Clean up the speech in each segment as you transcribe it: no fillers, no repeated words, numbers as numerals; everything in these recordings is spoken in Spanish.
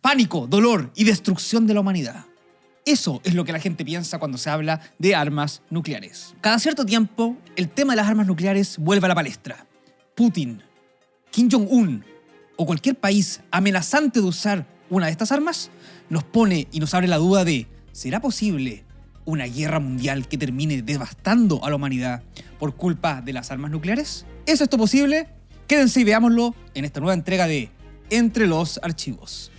pánico, dolor y destrucción de la humanidad. Eso es lo que la gente piensa cuando se habla de armas nucleares. Cada cierto tiempo, el tema de las armas nucleares vuelve a la palestra. Putin, Kim Jong-un o cualquier país amenazante de usar una de estas armas nos pone y nos abre la duda de ¿será posible una guerra mundial que termine devastando a la humanidad por culpa de las armas nucleares? ¿Es esto posible? Quédense y veámoslo en esta nueva entrega de Entre los Archivos.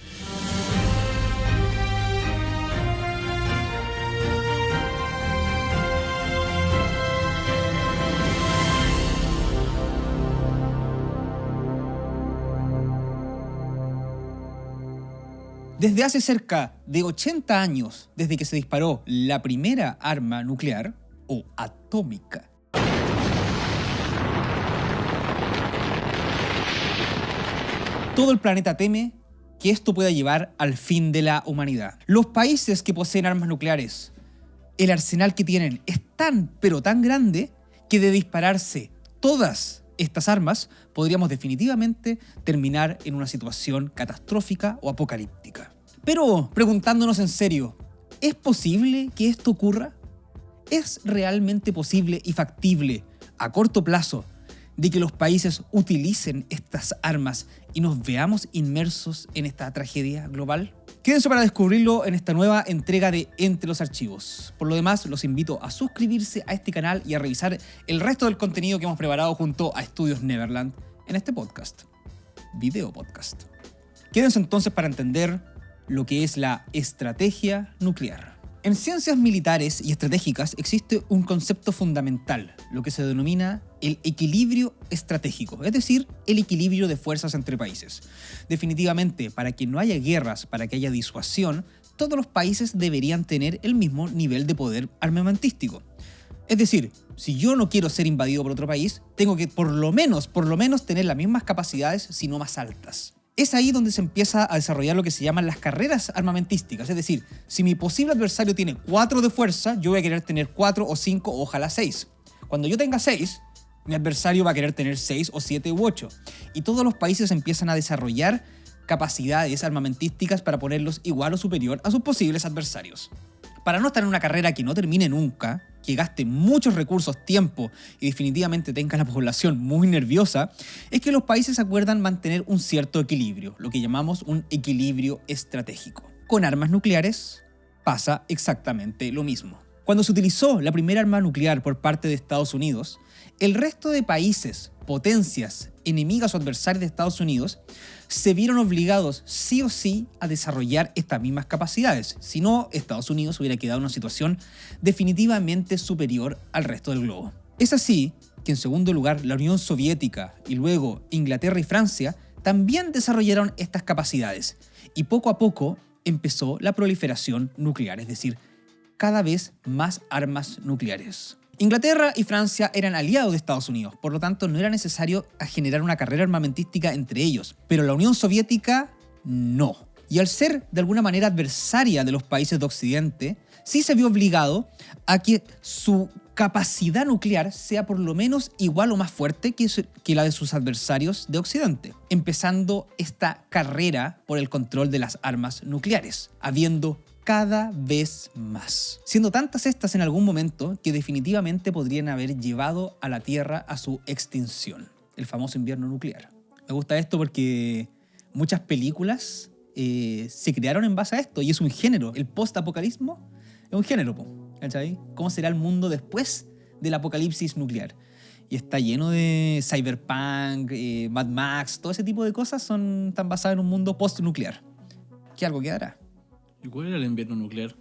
Desde hace cerca de 80 años, desde que se disparó la primera arma nuclear, o atómica, todo el planeta teme que esto pueda llevar al fin de la humanidad. Los países que poseen armas nucleares, el arsenal que tienen es tan, pero tan grande que de dispararse todas estas armas podríamos definitivamente terminar en una situación catastrófica o apocalíptica. Pero, preguntándonos en serio, ¿es posible que esto ocurra? ¿Es realmente posible y factible a corto plazo de que los países utilicen estas armas y nos veamos inmersos en esta tragedia global? Quédense para descubrirlo en esta nueva entrega de Entre los Archivos. Por lo demás, los invito a suscribirse a este canal y a revisar el resto del contenido que hemos preparado junto a Estudios Neverland en este podcast, video podcast. Quédense entonces para entender lo que es la estrategia nuclear. En ciencias militares y estratégicas existe un concepto fundamental, lo que se denomina el equilibrio estratégico, es decir, el equilibrio de fuerzas entre países. Definitivamente, para que no haya guerras, para que haya disuasión, todos los países deberían tener el mismo nivel de poder armamentístico. Es decir, si yo no quiero ser invadido por otro país, tengo que por lo menos tener las mismas capacidades, si no más altas. Es ahí donde se empieza a desarrollar lo que se llaman las carreras armamentísticas. Es decir, si mi posible adversario tiene 4 de fuerza, yo voy a querer tener 4 o 5 o ojalá 6. Cuando yo tenga 6, mi adversario va a querer tener 6 o 7 u 8. Y todos los países empiezan a desarrollar capacidades armamentísticas para ponerlos igual o superior a sus posibles adversarios. Para no estar en una carrera que no termine nunca, que gaste muchos recursos, tiempo y definitivamente tenga a la población muy nerviosa, es que los países acuerdan mantener un cierto equilibrio, lo que llamamos un equilibrio estratégico. Con armas nucleares pasa exactamente lo mismo. Cuando se utilizó la primera arma nuclear por parte de Estados Unidos, el resto de países, potencias, enemigas o adversarios de Estados Unidos, se vieron obligados sí o sí a desarrollar estas mismas capacidades. Si no, Estados Unidos hubiera quedado en una situación definitivamente superior al resto del globo. Es así que en segundo lugar la Unión Soviética y luego Inglaterra y Francia también desarrollaron estas capacidades y poco a poco empezó la proliferación nuclear, es decir, cada vez más armas nucleares. Inglaterra y Francia eran aliados de Estados Unidos, por lo tanto no era necesario generar una carrera armamentística entre ellos, pero la Unión Soviética no. Y al ser de alguna manera adversaria de los países de Occidente, sí se vio obligado a que su capacidad nuclear sea por lo menos igual o más fuerte que la de sus adversarios de Occidente, empezando esta carrera por el control de las armas nucleares, habiendo cada vez más, siendo tantas estas en algún momento que definitivamente podrían haber llevado a la Tierra a su extinción, el famoso invierno nuclear. Me gusta esto porque muchas películas se crearon en base a esto y es un género. El post-apocalismo es un género, ¿cachai? ¿Cómo será el mundo después del apocalipsis nuclear? Y está lleno de cyberpunk, Mad Max, todo ese tipo de cosas están basadas en un mundo post-nuclear. ¿Qué algo quedará? ¿Y cuál era el invierno nuclear?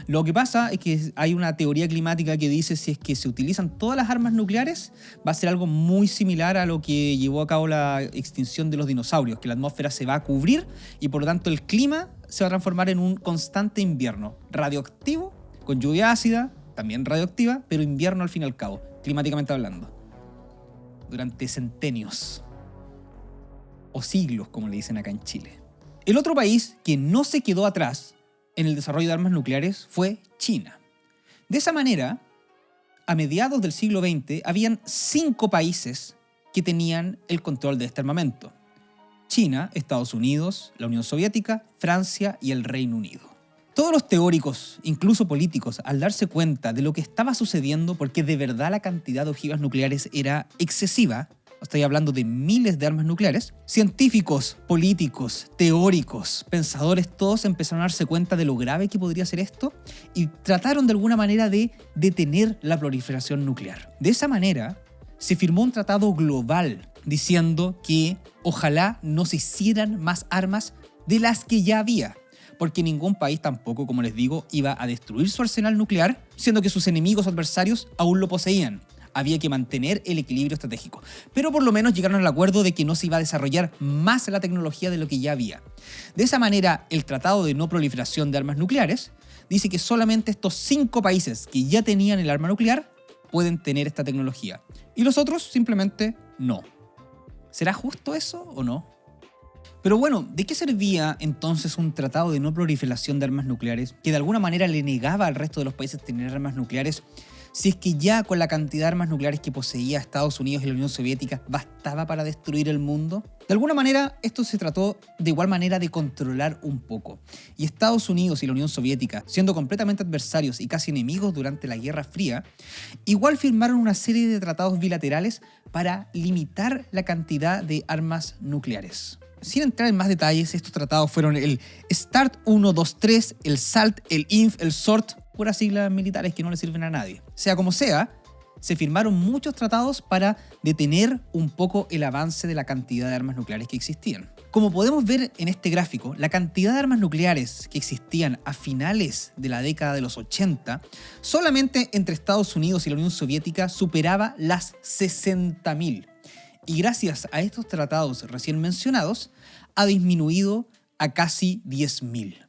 Lo que pasa es que hay una teoría climática que dice si es que se utilizan todas las armas nucleares, va a ser algo muy similar a lo que llevó a cabo la extinción de los dinosaurios, que la atmósfera se va a cubrir y por lo tanto el clima se va a transformar en un constante invierno radioactivo, con lluvia ácida, también radioactiva, pero invierno al fin y al cabo, climáticamente hablando, durante centenios o siglos, como le dicen acá en Chile. El otro país que no se quedó atrás en el desarrollo de armas nucleares fue China. De esa manera, a mediados del siglo XX, habían 5 países que tenían el control de este armamento. China, Estados Unidos, la Unión Soviética, Francia y el Reino Unido. Todos los teóricos, incluso políticos, al darse cuenta de lo que estaba sucediendo, porque de verdad la cantidad de ojivas nucleares era excesiva, estoy hablando de miles de armas nucleares, científicos, políticos, teóricos, pensadores, todos empezaron a darse cuenta de lo grave que podría ser esto y trataron de alguna manera de detener la proliferación nuclear. De esa manera, se firmó un tratado global diciendo que ojalá no se hicieran más armas de las que ya había, porque ningún país tampoco, como les digo, iba a destruir su arsenal nuclear, siendo que sus enemigos adversarios aún lo poseían. Había que mantener el equilibrio estratégico. Pero por lo menos llegaron al acuerdo de que no se iba a desarrollar más la tecnología de lo que ya había. De esa manera, el Tratado de No Proliferación de Armas Nucleares dice que solamente estos 5 países que ya tenían el arma nuclear pueden tener esta tecnología. Y los otros simplemente no. ¿Será justo eso o no? Pero bueno, ¿de qué servía entonces un tratado de no proliferación de armas nucleares que de alguna manera le negaba al resto de los países tener armas nucleares si es que ya con la cantidad de armas nucleares que poseía Estados Unidos y la Unión Soviética bastaba para destruir el mundo? De alguna manera, esto se trató de igual manera de controlar un poco. Y Estados Unidos y la Unión Soviética, siendo completamente adversarios y casi enemigos durante la Guerra Fría, igual firmaron una serie de tratados bilaterales para limitar la cantidad de armas nucleares. Sin entrar en más detalles, estos tratados fueron el START 123, el SALT, el INF, el SORT, puras siglas militares que no le sirven a nadie. Sea como sea, se firmaron muchos tratados para detener un poco el avance de la cantidad de armas nucleares que existían. Como podemos ver en este gráfico, la cantidad de armas nucleares que existían a finales de la década de los 80, solamente entre Estados Unidos y la Unión Soviética superaba las 60.000. Y gracias a estos tratados recién mencionados, ha disminuido a casi 10.000.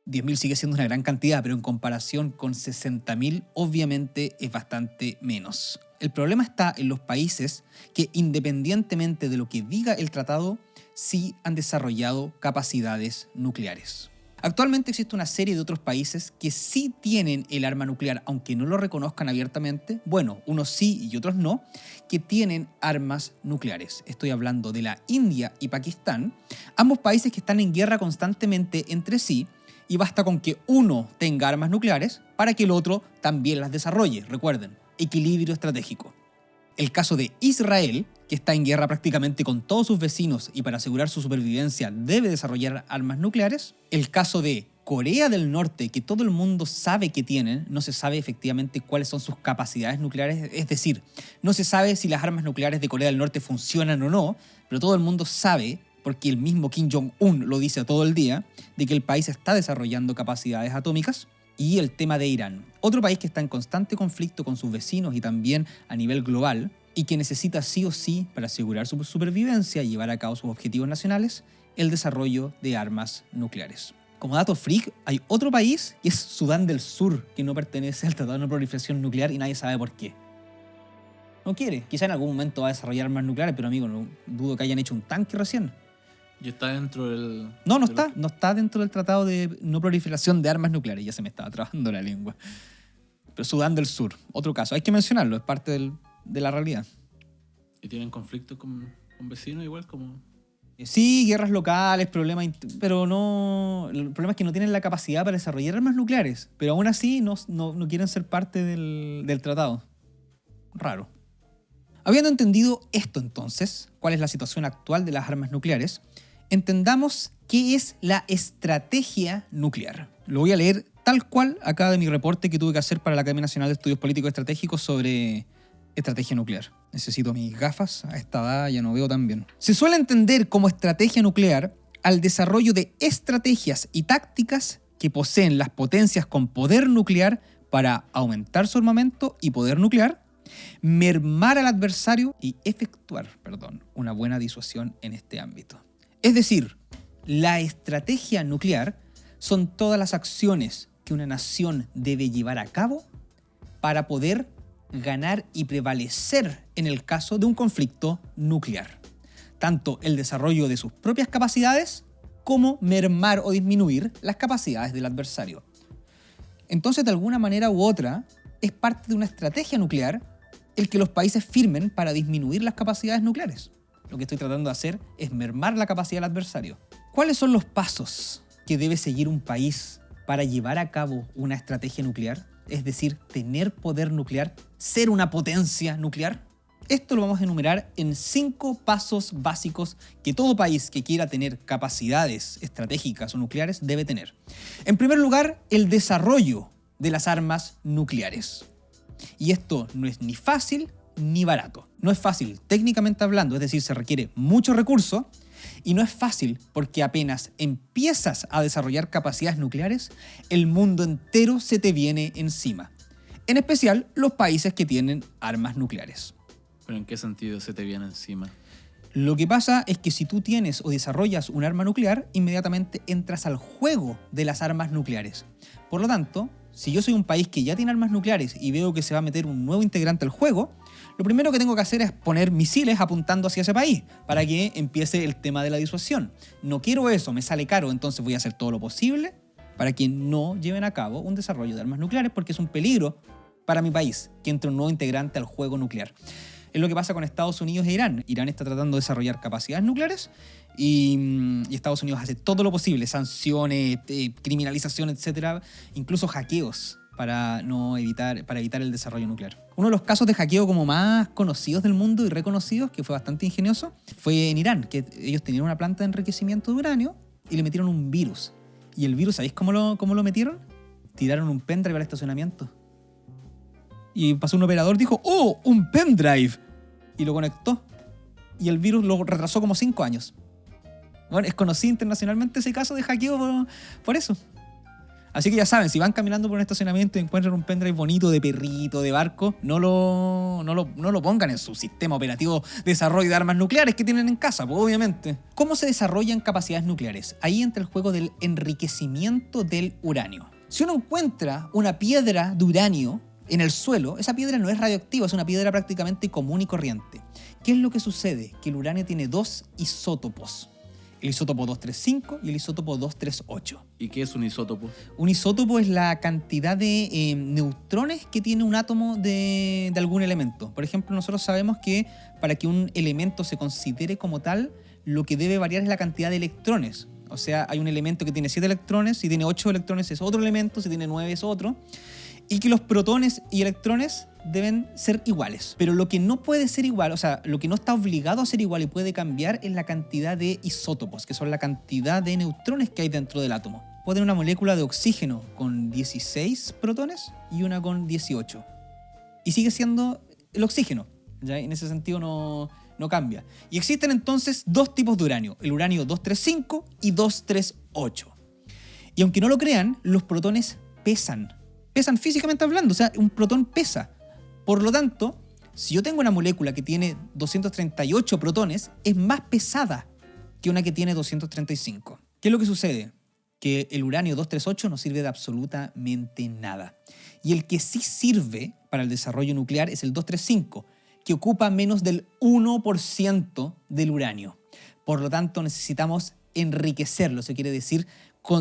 10.000 sigue siendo una gran cantidad, pero en comparación con 60.000 obviamente es bastante menos. El problema está en los países que, independientemente de lo que diga el tratado, sí han desarrollado capacidades nucleares. Actualmente existe una serie de otros países que sí tienen el arma nuclear, aunque no lo reconozcan abiertamente. Bueno, unos sí y otros no, que tienen armas nucleares. Estoy hablando de la India y Pakistán, ambos países que están en guerra constantemente entre sí, y basta con que uno tenga armas nucleares para que el otro también las desarrolle. Recuerden, equilibrio estratégico. El caso de Israel, que está en guerra prácticamente con todos sus vecinos y para asegurar su supervivencia debe desarrollar armas nucleares. El caso de Corea del Norte, que todo el mundo sabe que tienen, no se sabe efectivamente cuáles son sus capacidades nucleares, es decir, no se sabe si las armas nucleares de Corea del Norte funcionan o no, pero todo el mundo sabe, porque el mismo Kim Jong-un lo dice todo el día, de que el país está desarrollando capacidades atómicas. Y el tema de Irán, otro país que está en constante conflicto con sus vecinos y también a nivel global, y que necesita sí o sí, para asegurar su supervivencia y llevar a cabo sus objetivos nacionales, el desarrollo de armas nucleares. Como dato freak, hay otro país, que es Sudán del Sur, que no pertenece al Tratado de No Proliferación Nuclear y nadie sabe por qué. No quiere, quizá en algún momento va a desarrollar armas nucleares, pero amigo, no dudo que hayan hecho un tanque recién. ¿Y está dentro del...? No está dentro del Tratado de No Proliferación de Armas Nucleares, ya se me estaba trabando la lengua. Pero Sudán del Sur, otro caso, hay que mencionarlo, es parte de la realidad. ¿Y tienen conflictos con vecinos igual como...? Sí, guerras locales, problemas, pero no... El problema es que no tienen la capacidad para desarrollar armas nucleares, pero aún así no quieren ser parte del tratado. Raro. Habiendo entendido esto entonces, cuál es la situación actual de las armas nucleares, entendamos qué es la estrategia nuclear. Lo voy a leer tal cual acá de mi reporte que tuve que hacer para la Academia Nacional de Estudios Políticos y Estratégicos sobre estrategia nuclear. Necesito mis gafas, a esta edad ya no veo tan bien. Se suele entender como estrategia nuclear al desarrollo de estrategias y tácticas que poseen las potencias con poder nuclear para aumentar su armamento y poder nuclear, mermar al adversario y efectuar, una buena disuasión en este ámbito. Es decir, la estrategia nuclear son todas las acciones que una nación debe llevar a cabo para poder ganar y prevalecer en el caso de un conflicto nuclear. Tanto el desarrollo de sus propias capacidades como mermar o disminuir las capacidades del adversario. Entonces, de alguna manera u otra, es parte de una estrategia nuclear el que los países firmen para disminuir las capacidades nucleares. Lo que estoy tratando de hacer es mermar la capacidad del adversario. ¿Cuáles son los pasos que debe seguir un país para llevar a cabo una estrategia nuclear? Es decir, tener poder nuclear, ser una potencia nuclear. Esto lo vamos a enumerar en 5 pasos básicos que todo país que quiera tener capacidades estratégicas o nucleares debe tener. En primer lugar, el desarrollo de las armas nucleares. Y esto no es ni fácil ni barato. No es fácil técnicamente hablando, es decir, se requiere mucho recurso, y no es fácil porque apenas empiezas a desarrollar capacidades nucleares, el mundo entero se te viene encima. En especial los países que tienen armas nucleares. ¿Pero en qué sentido se te viene encima? Lo que pasa es que si tú tienes o desarrollas un arma nuclear, inmediatamente entras al juego de las armas nucleares. Por lo tanto, si yo soy un país que ya tiene armas nucleares y veo que se va a meter un nuevo integrante al juego, lo primero que tengo que hacer es poner misiles apuntando hacia ese país para que empiece el tema de la disuasión. No quiero eso, me sale caro, entonces voy a hacer todo lo posible para que no lleven a cabo un desarrollo de armas nucleares porque es un peligro para mi país que entre un nuevo integrante al juego nuclear. Es lo que pasa con Estados Unidos e Irán. Irán está tratando de desarrollar capacidades nucleares y Estados Unidos hace todo lo posible, sanciones, criminalización, etcétera, incluso hackeos para evitar el desarrollo nuclear. Uno de los casos de hackeo como más conocidos del mundo y reconocidos, que fue bastante ingenioso, fue en Irán, que ellos tenían una planta de enriquecimiento de uranio y le metieron un virus. Y el virus, ¿sabéis cómo lo metieron? Tiraron un pendrive al estacionamiento. Y pasó un operador, dijo, ¡oh, un pendrive! Y lo conectó. Y el virus lo retrasó como 5 años. Bueno, es conocido internacionalmente ese caso de hackeo por eso. Así que ya saben, si van caminando por un estacionamiento y encuentran un pendrive bonito de perrito, de barco, no lo pongan en su sistema operativo de desarrollo de armas nucleares que tienen en casa, pues obviamente. ¿Cómo se desarrollan capacidades nucleares? Ahí entra el juego del enriquecimiento del uranio. Si uno encuentra una piedra de uranio en el suelo, esa piedra no es radioactiva, es una piedra prácticamente común y corriente. ¿Qué es lo que sucede? Que el uranio tiene 2 isótopos. El isótopo 235 y el isótopo 238. ¿Y qué es un isótopo? Un isótopo es la cantidad de neutrones que tiene un átomo de algún elemento. Por ejemplo, nosotros sabemos que para que un elemento se considere como tal, lo que debe variar es la cantidad de electrones. O sea, hay un elemento que tiene 7 electrones, si tiene 8 electrones es otro elemento, si tiene 9 es otro. Y que los protones y electrones deben ser iguales. Pero lo que no puede ser igual, o sea, lo que no está obligado a ser igual y puede cambiar es la cantidad de isótopos, que son la cantidad de neutrones que hay dentro del átomo. Puede tener una molécula de oxígeno con 16 protones y una con 18. Y sigue siendo el oxígeno, ¿ya? En ese sentido no cambia. Y existen entonces 2 tipos de uranio, el uranio 235 y 238. Y aunque no lo crean, los protones pesan físicamente hablando, o sea, un protón pesa. Por lo tanto, si yo tengo una molécula que tiene 238 protones, es más pesada que una que tiene 235. ¿Qué es lo que sucede? Que el uranio 238 no sirve de absolutamente nada. Y el que sí sirve para el desarrollo nuclear es el 235, que ocupa menos del 1% del uranio. Por lo tanto, necesitamos enriquecerlo. Eso quiere decir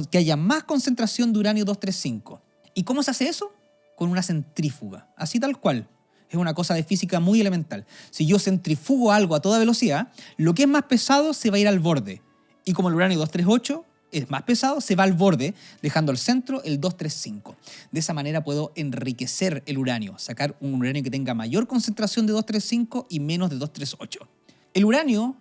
que haya más concentración de uranio 235. ¿Y cómo se hace eso? Con una centrífuga, así tal cual. Es una cosa de física muy elemental. Si yo centrifugo algo a toda velocidad, lo que es más pesado se va a ir al borde. Y como el uranio 238 es más pesado, se va al borde, dejando al centro el 235. De esa manera puedo enriquecer el uranio, sacar un uranio que tenga mayor concentración de 235 y menos de 238. El uranio,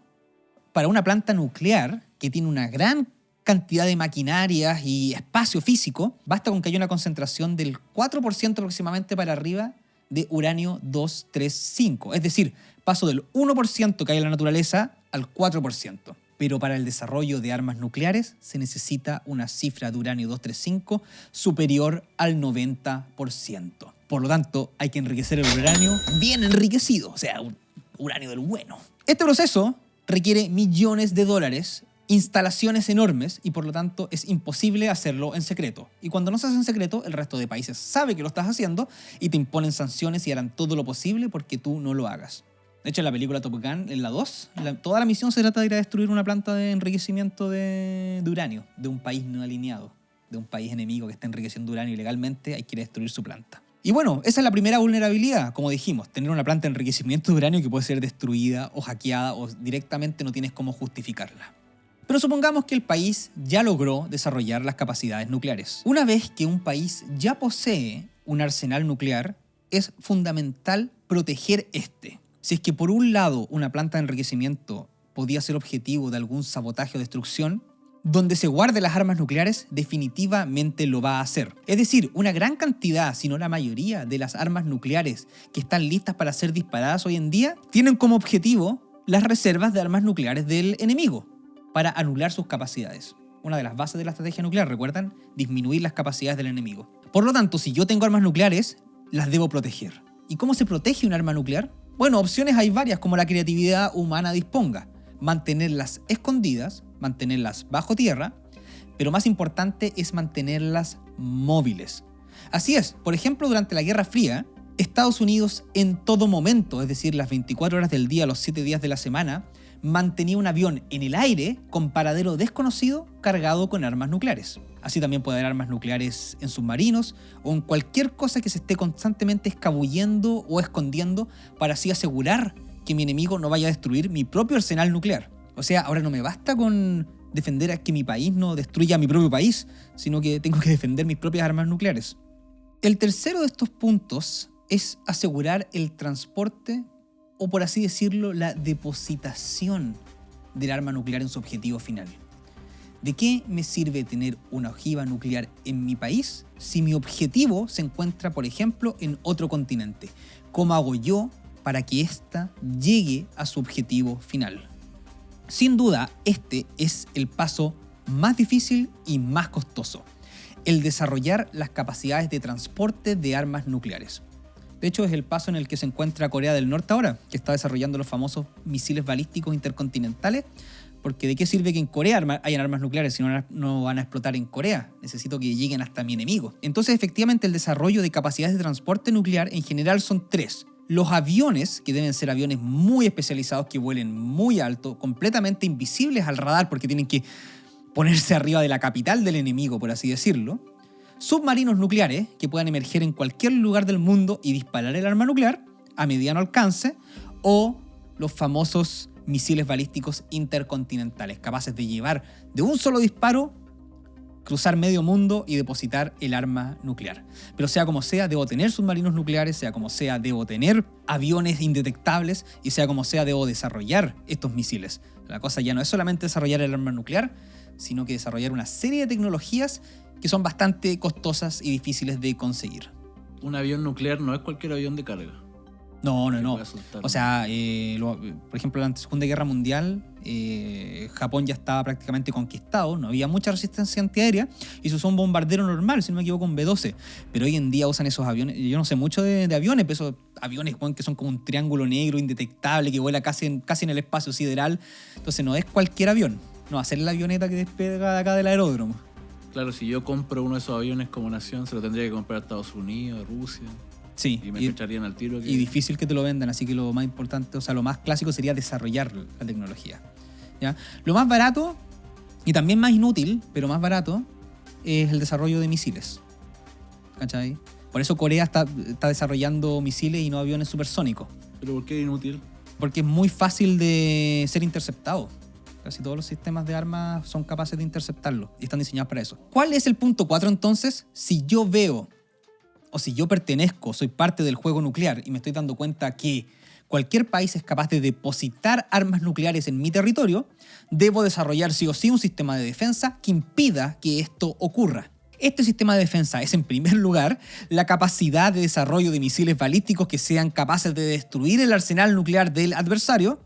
para una planta nuclear que tiene una gran cantidad de maquinarias y espacio físico, basta con que haya una concentración del 4% aproximadamente para arriba de uranio 235. Es decir, paso del 1% que hay en la naturaleza al 4%. Pero para el desarrollo de armas nucleares se necesita una cifra de uranio 235 superior al 90%. Por lo tanto, hay que enriquecer el uranio bien enriquecido, o sea, un uranio del bueno. Este proceso requiere millones de dólares, instalaciones enormes y por lo tanto es imposible hacerlo en secreto. Y cuando no se hace en secreto, el resto de países sabe que lo estás haciendo y te imponen sanciones y harán todo lo posible porque tú no lo hagas. De hecho, en la película Top Gun, en la 2, toda la misión se trata de ir a destruir una planta de enriquecimiento de uranio de un país no alineado, de un país enemigo que está enriqueciendo uranio ilegalmente, hay que ir a destruir su planta. Y bueno, esa es la primera vulnerabilidad, como dijimos, tener una planta de enriquecimiento de uranio que puede ser destruida o hackeada o directamente no tienes cómo justificarla. Pero supongamos que el país ya logró desarrollar las capacidades nucleares. Una vez que un país ya posee un arsenal nuclear, es fundamental proteger este. Si es que por un lado una planta de enriquecimiento podía ser objetivo de algún sabotaje o destrucción, donde se guarden las armas nucleares definitivamente lo va a hacer. Es decir, una gran cantidad, si no la mayoría, de las armas nucleares que están listas para ser disparadas hoy en día tienen como objetivo las reservas de armas nucleares del enemigo para anular sus capacidades. Una de las bases de la estrategia nuclear, ¿recuerdan? Disminuir las capacidades del enemigo. Por lo tanto, si yo tengo armas nucleares, las debo proteger. ¿Y cómo se protege un arma nuclear? Bueno, opciones hay varias como la creatividad humana disponga. Mantenerlas escondidas, mantenerlas bajo tierra, pero más importante es mantenerlas móviles. Así es, por ejemplo, durante la Guerra Fría, Estados Unidos en todo momento, es decir, las 24 horas del día, los 7 días de la semana, mantenía un avión en el aire con paradero desconocido cargado con armas nucleares. Así también puede haber armas nucleares en submarinos o en cualquier cosa que se esté constantemente escabullendo o escondiendo para así asegurar que mi enemigo no vaya a destruir mi propio arsenal nuclear. O sea, ahora no me basta con defender a que mi país no destruya a mi propio país, sino que tengo que defender mis propias armas nucleares. El tercero de estos puntos es asegurar el transporte o, por así decirlo, la depositación del arma nuclear en su objetivo final. ¿De qué me sirve tener una ojiva nuclear en mi país si mi objetivo se encuentra, por ejemplo, en otro continente? ¿Cómo hago yo para que ésta llegue a su objetivo final? Sin duda, este es el paso más difícil y más costoso, el desarrollar las capacidades de transporte de armas nucleares. De hecho, es el paso en el que se encuentra Corea del Norte ahora, que está desarrollando los famosos misiles balísticos intercontinentales, porque ¿de qué sirve que en Corea hayan armas nucleares si no van a explotar en Corea? Necesito que lleguen hasta mi enemigo. Entonces, efectivamente, el desarrollo de capacidades de transporte nuclear en general son tres. Los aviones, que deben ser aviones muy especializados que vuelen muy alto, completamente invisibles al radar porque tienen que ponerse arriba de la capital del enemigo, por así decirlo. Submarinos nucleares, que puedan emerger en cualquier lugar del mundo y disparar el arma nuclear a mediano alcance. O los famosos misiles balísticos intercontinentales, capaces de llevar de un solo disparo, cruzar medio mundo y depositar el arma nuclear. Pero sea como sea, debo tener submarinos nucleares, sea como sea, debo tener aviones indetectables y sea como sea, debo desarrollar estos misiles. La cosa ya no es solamente desarrollar el arma nuclear, sino que desarrollar una serie de tecnologías que son bastante costosas y difíciles de conseguir. Un avión nuclear no es cualquier avión de carga. No. Puede soltar. O sea, por ejemplo, en la Segunda Guerra Mundial, Japón ya estaba prácticamente conquistado, no había mucha resistencia antiaérea y se usó un bombardero normal, si no me equivoco, un B-12. Pero hoy en día usan esos aviones, yo no sé mucho de aviones, pero esos aviones que son como un triángulo negro indetectable que vuela casi en el espacio sideral. Entonces no es cualquier avión, no va a ser la avioneta que despega de acá del aeródromo. Claro, si yo compro uno de esos aviones como nación, se lo tendría que comprar a Estados Unidos, Rusia. Sí, Y me echarían al tiro. y difícil que te lo vendan, así que lo más importante, o sea, lo más clásico sería desarrollar la tecnología, ¿ya? Lo más barato, y también más inútil, pero más barato, es el desarrollo de misiles, ¿cachai? Por eso Corea está desarrollando misiles y no aviones supersónicos, ¿Pero por qué es inútil? porque es muy fácil de ser interceptado. Casi todos los sistemas de armas son capaces de interceptarlo y están diseñados para eso. ¿Cuál es el punto 4 entonces? Si yo veo o si yo pertenezco, soy parte del juego nuclear y me estoy dando cuenta que cualquier país es capaz de depositar armas nucleares en mi territorio, debo desarrollar sí o sí un sistema de defensa que impida que esto ocurra. Este sistema de defensa es, en primer lugar, la capacidad de desarrollo de misiles balísticos que sean capaces de destruir el arsenal nuclear del adversario,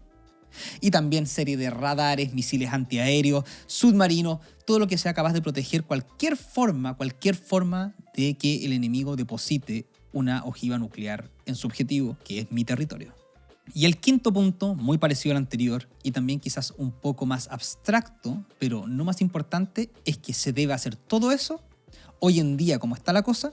y también serie de radares, misiles antiaéreos, submarinos, todo lo que sea capaz de proteger cualquier forma de que el enemigo deposite una ojiva nuclear en su objetivo, que es mi territorio. Y el quinto punto, muy parecido al anterior y también quizás un poco más abstracto, pero no más importante, es que se debe hacer todo eso, hoy en día como está la cosa,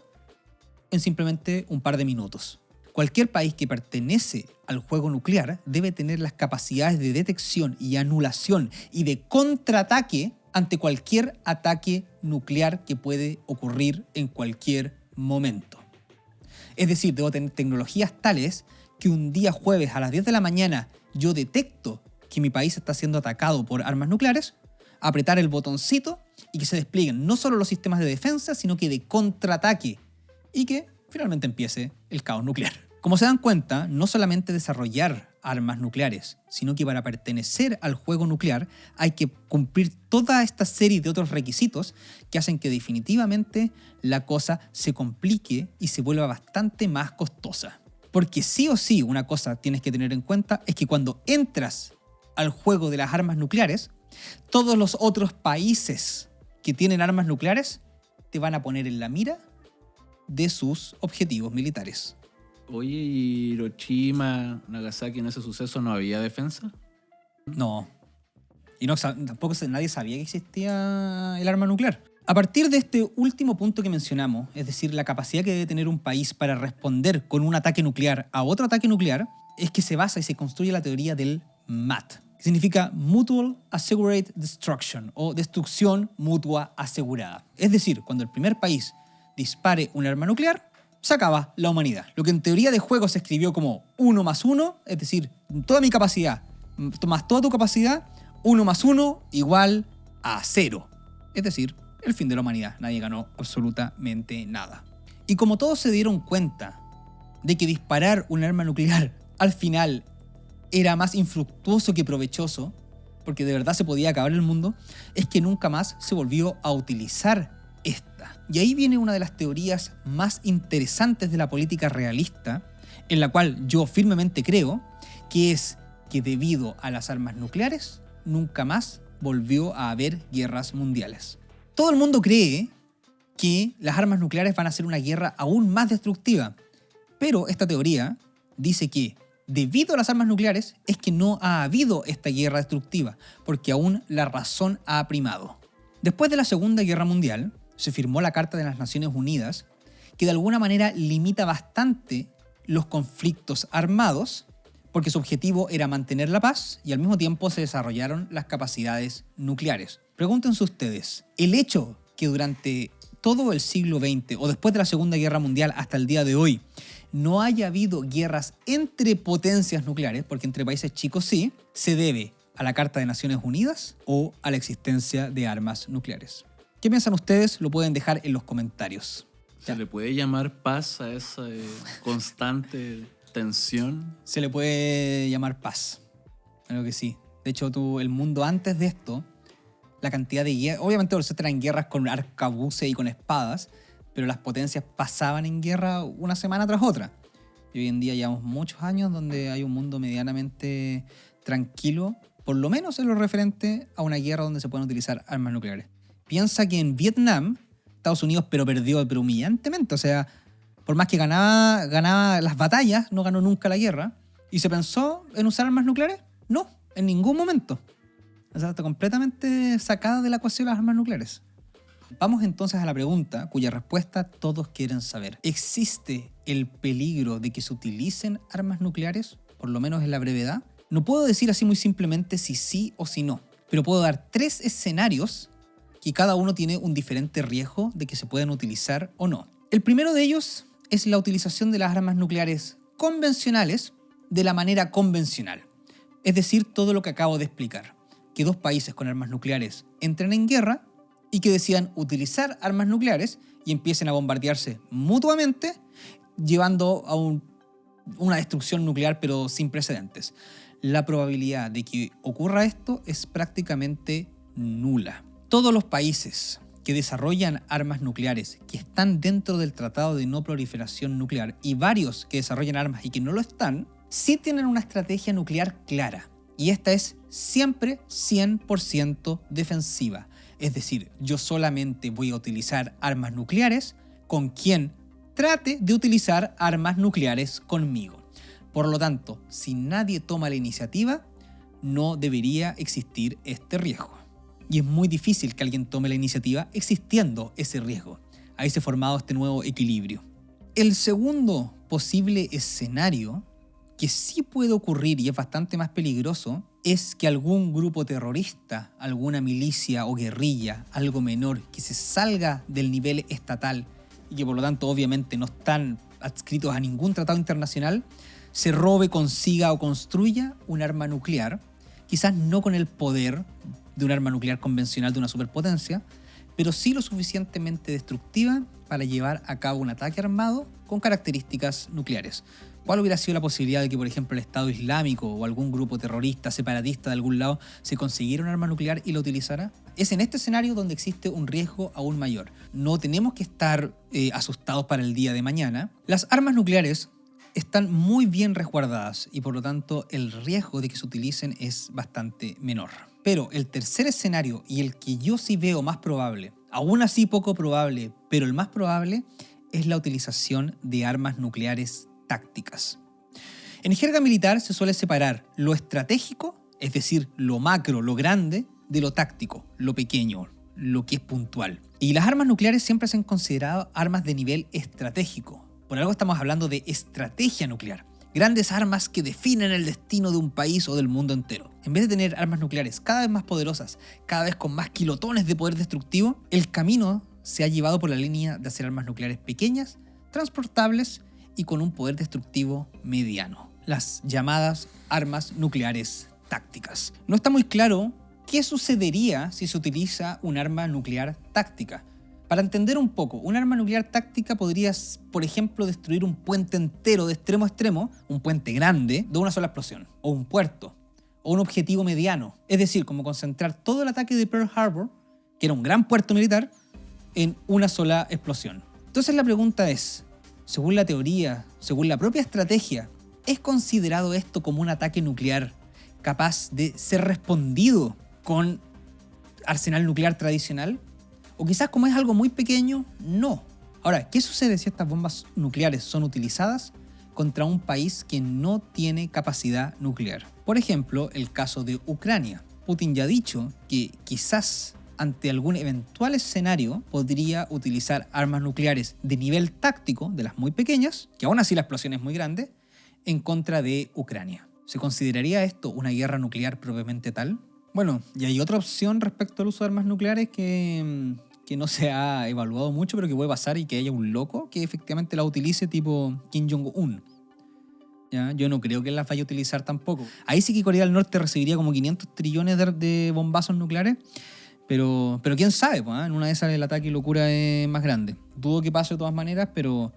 en simplemente un par de minutos. Cualquier país que pertenece al juego nuclear debe tener las capacidades de detección y anulación y de contraataque ante cualquier ataque nuclear que puede ocurrir en cualquier momento. Es decir, debo tener tecnologías tales que un día jueves a las 10 de la mañana yo detecto que mi país está siendo atacado por armas nucleares, apretar el botoncito y que se desplieguen no solo los sistemas de defensa, sino que de contraataque y que finalmente empiece el caos nuclear. Como se dan cuenta, no solamente desarrollar armas nucleares, sino que para pertenecer al juego nuclear hay que cumplir toda esta serie de otros requisitos que hacen que definitivamente la cosa se complique y se vuelva bastante más costosa. Porque sí o sí una cosa tienes que tener en cuenta es que cuando entras al juego de las armas nucleares, todos los otros países que tienen armas nucleares te van a poner en la mira de sus objetivos militares. Oye, ¿y Hiroshima, Nagasaki en ese suceso no había defensa? No. Y no, tampoco nadie sabía que existía el arma nuclear. A partir de este último punto que mencionamos, es decir, la capacidad que debe tener un país para responder con un ataque nuclear a otro ataque nuclear, es que se basa y se construye la teoría del MAT, que significa Mutual Assured Destruction o destrucción mutua asegurada. Es decir, cuando el primer país dispare un arma nuclear, se acaba la humanidad. Lo que en teoría de juego se escribió como 1 más 1, es decir, toda mi capacidad más toda tu capacidad, 1 más 1 igual a 0. Es decir, el fin de la humanidad. Nadie ganó absolutamente nada. Y como todos se dieron cuenta de que disparar un arma nuclear al final era más infructuoso que provechoso, porque de verdad se podía acabar el mundo, es que nunca más se volvió a utilizar esta. Y ahí viene una de las teorías más interesantes de la política realista, en la cual yo firmemente creo, que es que debido a las armas nucleares, nunca más volvió a haber guerras mundiales. Todo el mundo cree que las armas nucleares van a ser una guerra aún más destructiva, pero esta teoría dice que debido a las armas nucleares es que no ha habido esta guerra destructiva, porque aún la razón ha primado. Después de la Segunda Guerra Mundial, se firmó la Carta de las Naciones Unidas, que de alguna manera limita bastante los conflictos armados, porque su objetivo era mantener la paz y al mismo tiempo se desarrollaron las capacidades nucleares. Pregúntense ustedes, el hecho que durante todo el siglo XX o después de la Segunda Guerra Mundial hasta el día de hoy no haya habido guerras entre potencias nucleares, porque entre países chicos sí, se debe a la Carta de Naciones Unidas o a la existencia de armas nucleares. ¿Qué piensan ustedes? Lo pueden dejar en los comentarios. ¿Se le puede llamar paz a esa constante tensión? Se le puede llamar paz. Creo que sí. De hecho, el mundo antes de esto, la cantidad de guerras, obviamente los eran guerras con arcabuces y con espadas, pero las potencias pasaban en guerra una semana tras otra. Y hoy en día llevamos muchos años donde hay un mundo medianamente tranquilo, por lo menos en lo referente a una guerra donde se pueden utilizar armas nucleares. Piensa que en Vietnam, Estados Unidos perdió humillantemente. O sea, por más que ganaba las batallas, no ganó nunca la guerra. ¿Y se pensó en usar armas nucleares? No, en ningún momento. O sea, está completamente sacada de la ecuación las armas nucleares. Vamos entonces a la pregunta cuya respuesta todos quieren saber. ¿Existe el peligro de que se utilicen armas nucleares, por lo menos en la brevedad? No puedo decir así muy simplemente si sí o si no, pero puedo dar 3 escenarios y cada uno tiene un diferente riesgo de que se puedan utilizar o no. El primero de ellos es la utilización de las armas nucleares convencionales de la manera convencional. Es decir, todo lo que acabo de explicar. Que 2 países con armas nucleares entren en guerra y que decidan utilizar armas nucleares y empiecen a bombardearse mutuamente, llevando a una destrucción nuclear pero sin precedentes. La probabilidad de que ocurra esto es prácticamente nula. Todos los países que desarrollan armas nucleares que están dentro del Tratado de No Proliferación Nuclear y varios que desarrollan armas y que no lo están, sí tienen una estrategia nuclear clara. Y esta es siempre 100% defensiva. Es decir, yo solamente voy a utilizar armas nucleares con quien trate de utilizar armas nucleares conmigo. Por lo tanto, si nadie toma la iniciativa, no debería existir este riesgo. Y es muy difícil que alguien tome la iniciativa existiendo ese riesgo. Ahí se ha formado este nuevo equilibrio. El segundo posible escenario, que sí puede ocurrir y es bastante más peligroso, es que algún grupo terrorista, alguna milicia o guerrilla, algo menor, que se salga del nivel estatal y que por lo tanto obviamente no están adscritos a ningún tratado internacional, se robe, consiga o construya un arma nuclear, quizás no con el poder de un arma nuclear convencional de una superpotencia, pero sí lo suficientemente destructiva para llevar a cabo un ataque armado con características nucleares. ¿Cuál hubiera sido la posibilidad de que, por ejemplo, el Estado Islámico o algún grupo terrorista, separatista de algún lado, se consiguiera un arma nuclear y lo utilizara? Es en este escenario donde existe un riesgo aún mayor. No tenemos que estar asustados para el día de mañana. Las armas nucleares están muy bien resguardadas y por lo tanto el riesgo de que se utilicen es bastante menor. Pero el tercer escenario y el que yo sí veo más probable, aún así poco probable, pero el más probable, es la utilización de armas nucleares tácticas. En jerga militar se suele separar lo estratégico, es decir, lo macro, lo grande, de lo táctico, lo pequeño, lo que es puntual. Y las armas nucleares siempre se han considerado armas de nivel estratégico. Por algo estamos hablando de estrategia nuclear. Grandes armas que definen el destino de un país o del mundo entero. En vez de tener armas nucleares cada vez más poderosas, cada vez con más kilotones de poder destructivo, el camino se ha llevado por la línea de hacer armas nucleares pequeñas, transportables y con un poder destructivo mediano. Las llamadas armas nucleares tácticas. No está muy claro qué sucedería si se utiliza un arma nuclear táctica. Para entender un poco, un arma nuclear táctica podría, por ejemplo, destruir un puente entero de extremo a extremo, un puente grande, de una sola explosión, o un puerto, o un objetivo mediano. Es decir, como concentrar todo el ataque de Pearl Harbor, que era un gran puerto militar, en una sola explosión. Entonces la pregunta es, según la teoría, según la propia estrategia, ¿es considerado esto como un ataque nuclear capaz de ser respondido con arsenal nuclear tradicional? O quizás como es algo muy pequeño, no. Ahora, ¿qué sucede si estas bombas nucleares son utilizadas contra un país que no tiene capacidad nuclear? Por ejemplo, el caso de Ucrania. Putin ya ha dicho que quizás ante algún eventual escenario podría utilizar armas nucleares de nivel táctico, de las muy pequeñas, que aún así la explosión es muy grande, en contra de Ucrania. ¿Se consideraría esto una guerra nuclear propiamente tal? Bueno, y hay otra opción respecto al uso de armas nucleares que no se ha evaluado mucho, pero que puede pasar y que haya un loco que efectivamente la utilice tipo Kim Jong-un. ¿Ya? Yo no creo que las vaya a utilizar tampoco. Ahí sí que Corea del Norte recibiría como 500 trillones de bombazos nucleares, pero quién sabe, pues, ¿eh? En una de esas el ataque y locura es más grande. Dudo que pase de todas maneras, pero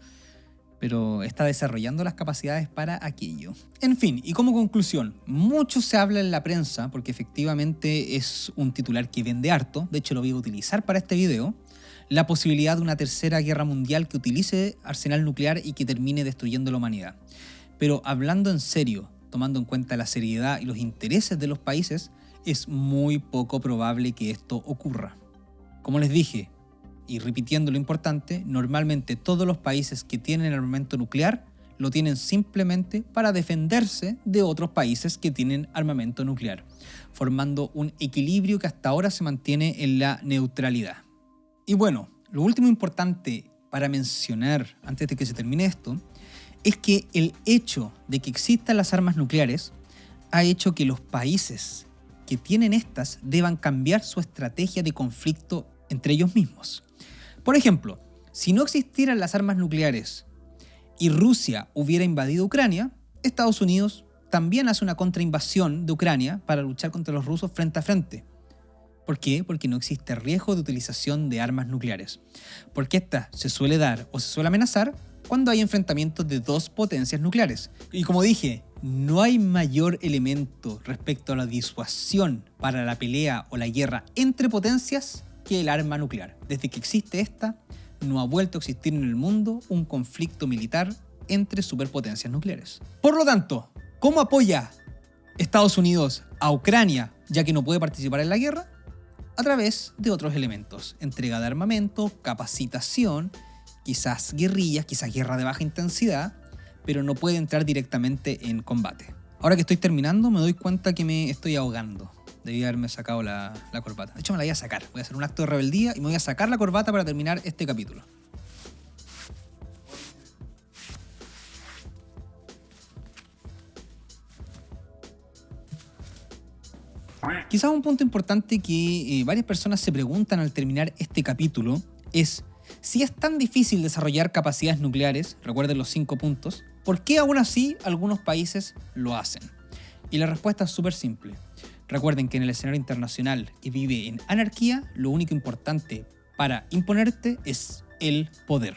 está desarrollando las capacidades para aquello. En fin, y como conclusión, mucho se habla en la prensa, porque efectivamente es un titular que vende harto, de hecho lo voy a utilizar para este video, la posibilidad de una tercera guerra mundial que utilice arsenal nuclear y que termine destruyendo la humanidad. Pero hablando en serio, tomando en cuenta la seriedad y los intereses de los países, es muy poco probable que esto ocurra. Como les dije, y repitiendo lo importante, normalmente todos los países que tienen armamento nuclear lo tienen simplemente para defenderse de otros países que tienen armamento nuclear, formando un equilibrio que hasta ahora se mantiene en la neutralidad. Y bueno, lo último importante para mencionar antes de que se termine esto, es que el hecho de que existan las armas nucleares ha hecho que los países que tienen estas deban cambiar su estrategia de conflicto entre ellos mismos. Por ejemplo, si no existieran las armas nucleares y Rusia hubiera invadido Ucrania, Estados Unidos también hace una contrainvasión de Ucrania para luchar contra los rusos frente a frente. ¿Por qué? Porque no existe riesgo de utilización de armas nucleares. Porque esta se suele dar o se suele amenazar cuando hay enfrentamientos de dos potencias nucleares. Y como dije, no hay mayor elemento respecto a la disuasión para la pelea o la guerra entre potencias que el arma nuclear. Desde que existe esta, no ha vuelto a existir en el mundo un conflicto militar entre superpotencias nucleares. Por lo tanto, ¿cómo apoya Estados Unidos a Ucrania ya que no puede participar en la guerra? A través de otros elementos, entrega de armamento, capacitación, quizás guerrillas, quizás guerra de baja intensidad, pero no puede entrar directamente en combate. Ahora que estoy terminando me doy cuenta que me estoy ahogando. Debí haberme sacado la corbata. De hecho me la voy a sacar, voy a hacer un acto de rebeldía y me voy a sacar la corbata para terminar este capítulo. Quizás un punto importante que varias personas se preguntan al terminar este capítulo es Si es tan difícil desarrollar capacidades nucleares, recuerden los 5 puntos, ¿por qué aún así algunos países lo hacen? Y la respuesta es súper simple. Recuerden que en el escenario internacional que vive en anarquía, lo único importante para imponerte es el poder.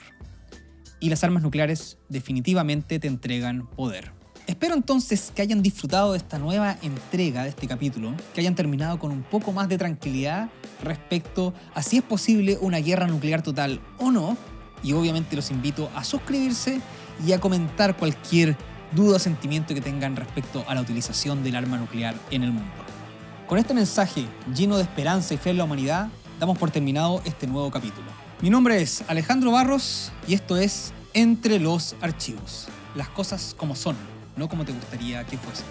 Y las armas nucleares definitivamente te entregan poder. Espero entonces que hayan disfrutado de esta nueva entrega de este capítulo, que hayan terminado con un poco más de tranquilidad respecto a si es posible una guerra nuclear total o no, y obviamente los invito a suscribirse y a comentar cualquier duda o sentimiento que tengan respecto a la utilización del arma nuclear en el mundo. Con este mensaje lleno de esperanza y fe en la humanidad, damos por terminado este nuevo capítulo. Mi nombre es Alejandro Barros y esto es Entre los Archivos. Las cosas como son, no como te gustaría que fuesen.